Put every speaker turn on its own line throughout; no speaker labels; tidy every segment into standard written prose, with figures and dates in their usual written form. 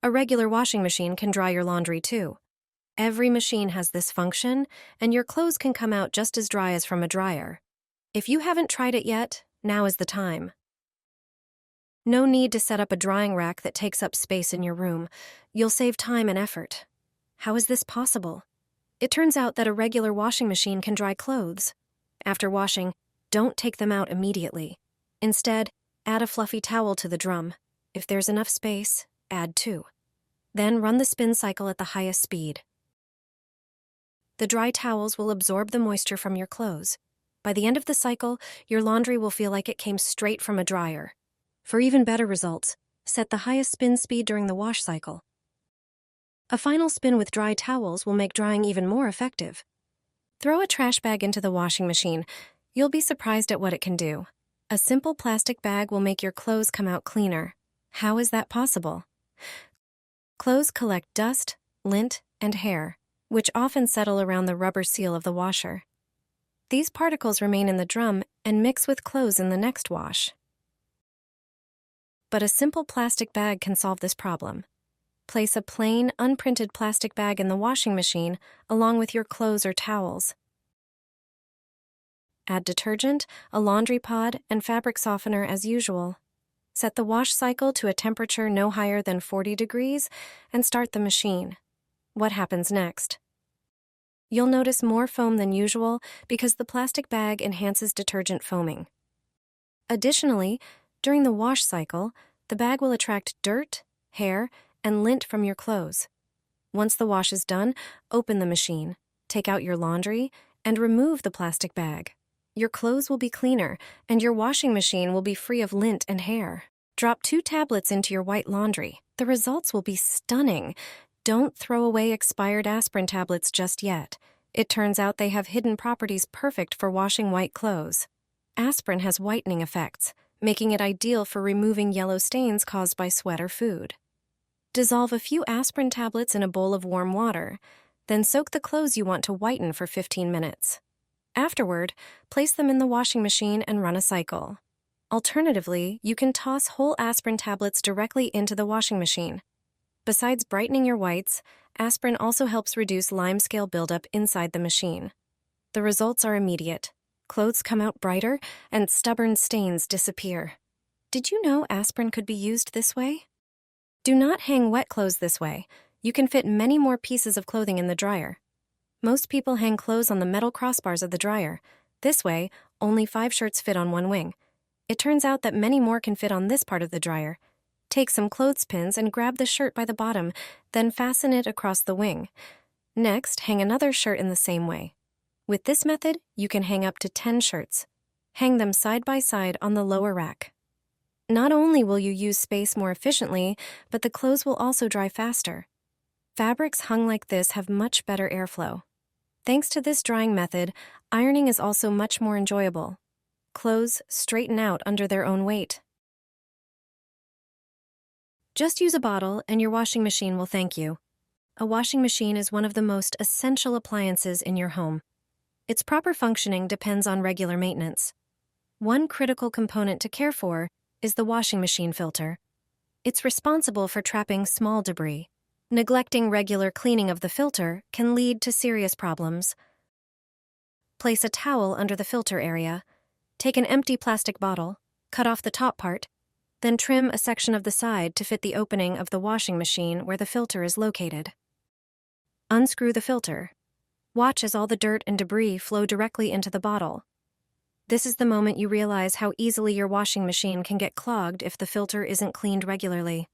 A regular washing machine can dry your laundry too. Every machine has this function, and your clothes can come out just as dry as from a dryer. If you haven't tried it yet, now is the time. No need to set up a drying rack that takes up space in your room. You'll save time and effort. How is this possible? It turns out that a regular washing machine can dry clothes. After washing, don't take them out immediately. Instead, add a fluffy towel to the drum. If there's enough space, add two. Then run the spin cycle at the highest speed. The dry towels will absorb the moisture from your clothes. By the end of the cycle, your laundry will feel like it came straight from a dryer. For even better results, set the highest spin speed during the wash cycle. A final spin with dry towels will make drying even more effective. Throw a trash bag into the washing machine. You'll be surprised at what it can do. A simple plastic bag will make your clothes come out cleaner. How is that possible? Clothes collect dust, lint, and hair, which often settle around the rubber seal of the washer. These particles remain in the drum and mix with clothes in the next wash. But a simple plastic bag can solve this problem. Place a plain, unprinted plastic bag in the washing machine along with your clothes or towels. Add detergent, a laundry pod, and fabric softener as usual. Set the wash cycle to a temperature no higher than 40 degrees and start the machine. What happens next? You'll notice more foam than usual because the plastic bag enhances detergent foaming. Additionally, during the wash cycle, the bag will attract dirt, hair, and lint from your clothes. Once the wash is done, open the machine, take out your laundry, and remove the plastic bag. Your clothes will be cleaner, and your washing machine will be free of lint and hair. Drop 2 tablets into your white laundry. The results will be stunning. Don't throw away expired aspirin tablets just yet. It turns out they have hidden properties perfect for washing white clothes. Aspirin has whitening effects, making it ideal for removing yellow stains caused by sweat or food. Dissolve a few aspirin tablets in a bowl of warm water, then soak the clothes you want to whiten for 15 minutes. Afterward, place them in the washing machine and run a cycle. Alternatively, you can toss whole aspirin tablets directly into the washing machine. Besides brightening your whites, aspirin also helps reduce limescale buildup inside the machine. The results are immediate. Clothes come out brighter, and stubborn stains disappear. Did you know aspirin could be used this way? Do not hang wet clothes this way. You can fit many more pieces of clothing in the dryer. Most people hang clothes on the metal crossbars of the dryer. This way, only 5 shirts fit on one wing. It turns out that many more can fit on this part of the dryer. Take some clothespins and grab the shirt by the bottom, then fasten it across the wing. Next, hang another shirt in the same way. With this method, you can hang up to 10 shirts. Hang them side by side on the lower rack. Not only will you use space more efficiently, but the clothes will also dry faster. Fabrics hung like this have much better airflow. Thanks to this drying method, ironing is also much more enjoyable. Clothes straighten out under their own weight. Just use a bottle and your washing machine will thank you. A washing machine is one of the most essential appliances in your home. Its proper functioning depends on regular maintenance. One critical component to care for is the washing machine filter. It's responsible for trapping small debris. Neglecting regular cleaning of the filter can lead to serious problems. Place a towel under the filter area. Take an empty plastic bottle, cut off the top part, then trim a section of the side to fit the opening of the washing machine where the filter is located. Unscrew the filter. Watch as all the dirt and debris flow directly into the bottle. This is the moment you realize how easily your washing machine can get clogged if the filter isn't cleaned regularly.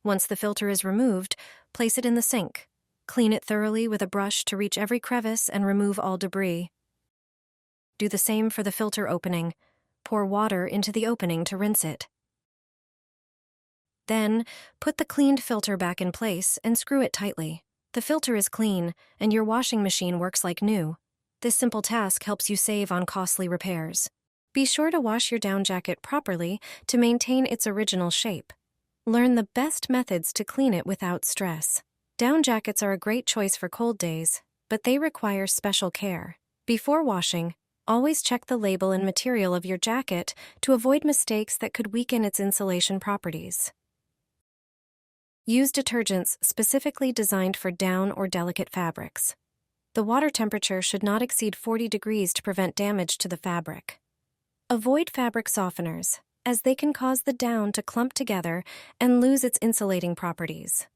Once the filter is removed, place it in the sink. Clean it thoroughly with a brush to reach every crevice and remove all debris. Do the same for the filter opening. Pour water into the opening to rinse it. Then, put the cleaned filter back in place and screw it tightly. The filter is clean, and your washing machine works like new. This simple task helps you save on costly repairs. Be sure to wash your down jacket properly to maintain its original shape. Learn the best methods to clean it without stress. Down jackets are a great choice for cold days, but they require special care. Before washing, always check the label and material of your jacket to avoid mistakes that could weaken its insulation properties. Use detergents specifically designed for down or delicate fabrics. The water temperature should not exceed 40 degrees to prevent damage to the fabric. Avoid fabric softeners, as they can cause the down to clump together and lose its insulating properties.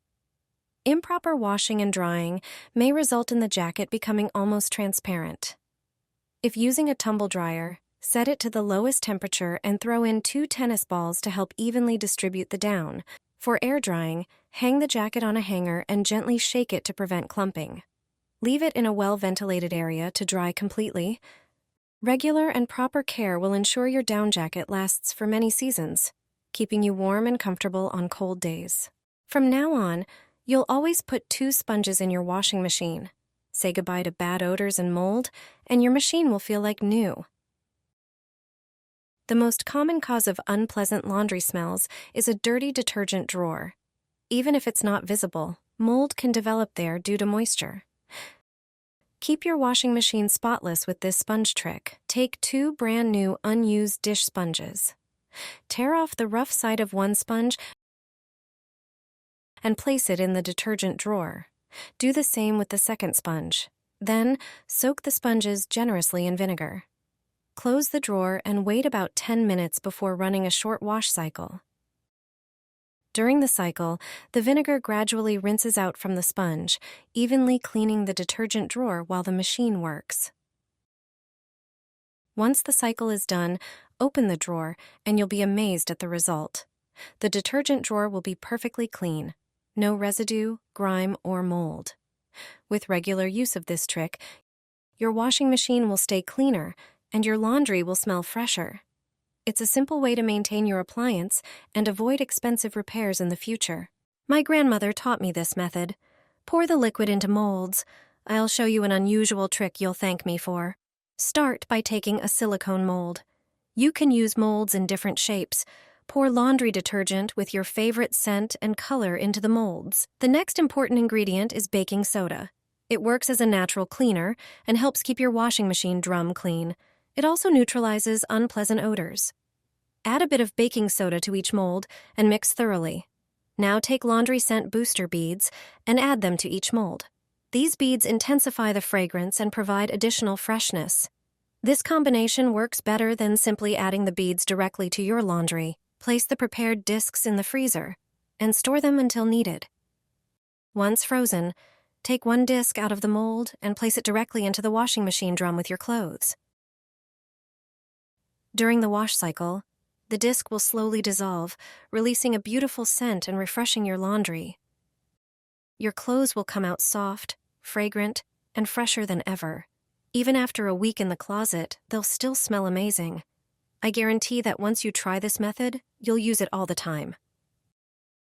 Improper washing and drying may result in the jacket becoming almost transparent. If using a tumble dryer, set it to the lowest temperature and throw in 2 tennis balls to help evenly distribute the down. For air drying, hang the jacket on a hanger and gently shake it to prevent clumping. Leave it in a well-ventilated area to dry completely. Regular and proper care will ensure your down jacket lasts for many seasons, keeping you warm and comfortable on cold days. From now on, you'll always put 2 sponges in your washing machine. Say goodbye to bad odors and mold, and your machine will feel like new. The most common cause of unpleasant laundry smells is a dirty detergent drawer. Even if it's not visible, mold can develop there due to moisture. Keep your washing machine spotless with this sponge trick. Take 2 brand new unused dish sponges. Tear off the rough side of one sponge and place it in the detergent drawer. Do the same with the second sponge. Then, soak the sponges generously in vinegar. Close the drawer and wait about 10 minutes before running a short wash cycle. During the cycle, the vinegar gradually rinses out from the sponge, evenly cleaning the detergent drawer while the machine works. Once the cycle is done, open the drawer and you'll be amazed at the result. The detergent drawer will be perfectly clean. No residue, grime, or mold. With regular use of this trick, your washing machine will stay cleaner and your laundry will smell fresher. It's a simple way to maintain your appliance and avoid expensive repairs in the future. My grandmother taught me this method. Pour the liquid into molds. I'll show you an unusual trick you'll thank me for. Start by taking a silicone mold. You can use molds in different shapes. Pour laundry detergent with your favorite scent and color into the molds. The next important ingredient is baking soda. It works as a natural cleaner and helps keep your washing machine drum clean. It also neutralizes unpleasant odors. Add a bit of baking soda to each mold and mix thoroughly. Now take laundry scent booster beads and add them to each mold. These beads intensify the fragrance and provide additional freshness. This combination works better than simply adding the beads directly to your laundry. Place the prepared discs in the freezer and store them until needed. Once frozen, take one disc out of the mold and place it directly into the washing machine drum with your clothes. During the wash cycle, the disc will slowly dissolve, releasing a beautiful scent and refreshing your laundry. Your clothes will come out soft, fragrant, and fresher than ever. Even after a week in the closet, they'll still smell amazing. I guarantee that once you try this method, you'll use it all the time.